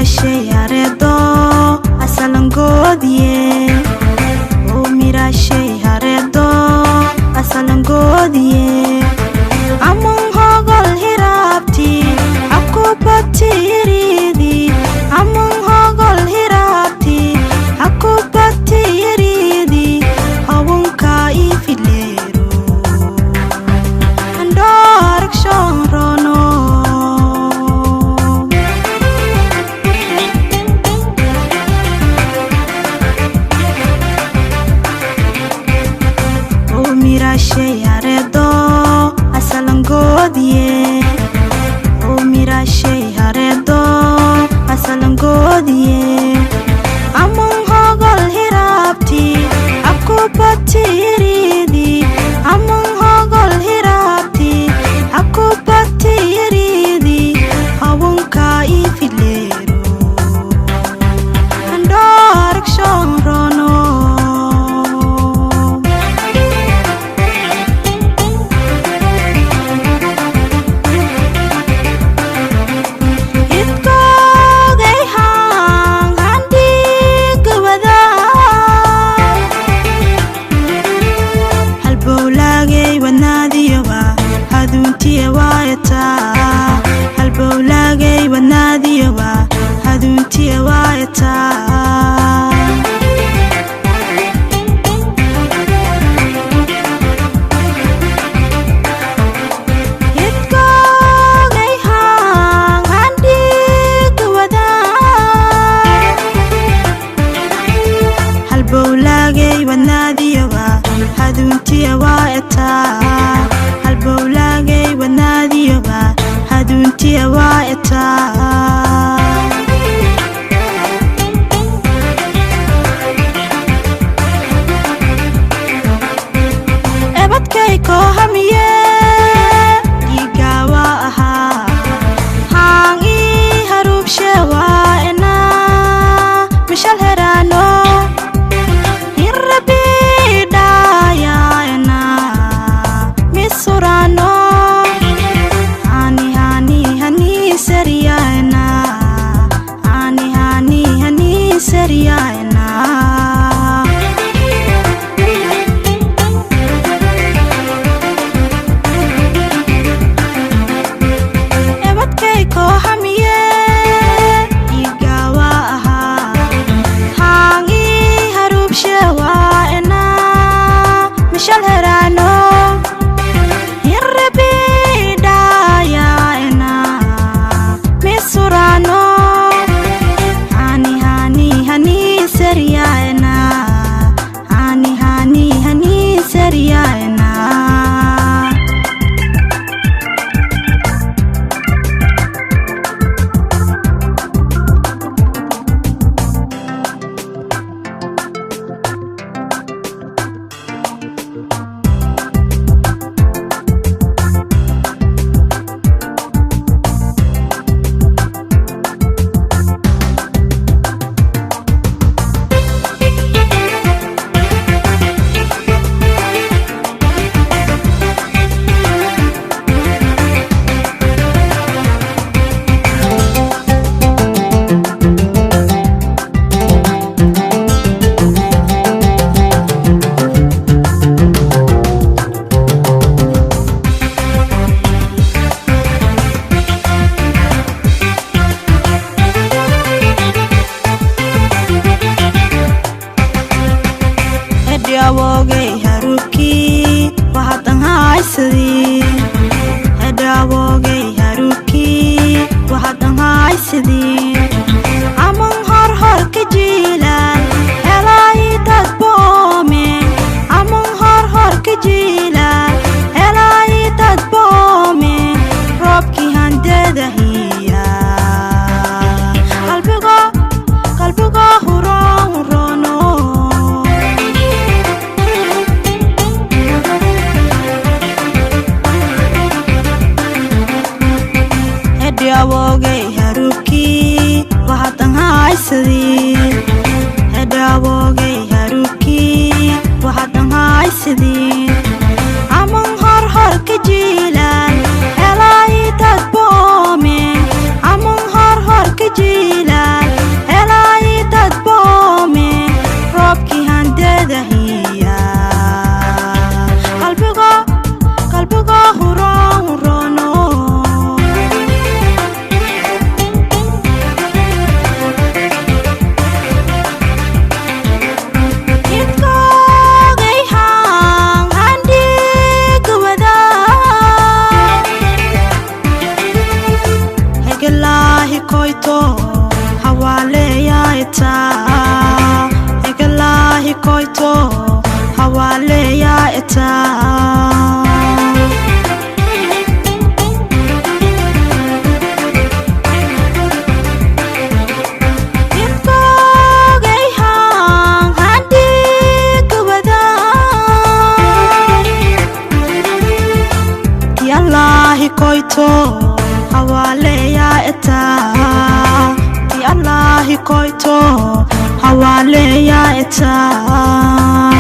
mirashay hareedo asalangoodiye oo mirashay hareedo asalangoodiye amon hogol hirabti akubatiridi amon hogol hirabti akubatiridi hawunka ifilero andork shonrono mirashay hareedo asalangoodiye oo mirashay hareedo asalangoodiye amon hogol hirabti akubatiridi amon hogol hirabti akubatiridi hawunka ifilero andork shonrono halbowlaagay wadnaadiyowa haduuntiya waayataa hidkoogay haan handhiga wadaa halbowlaagay wadnaadiyowa haduuntiya waayataa halbowlaagay wadnaadiyowa haduuntiya waayataa ebadkay koo hamiye dhiigaawa ahaa haan ii haruubshe waa enaa mishal heraano hirrabiidhaaya enaa misuraano ebadkay koo hamiye dhiigaawa ahaa haan ii haruubshe waa enaa mishal heraano hirrabiidhaaya enaa misuraano hani hikoito hawale ya eta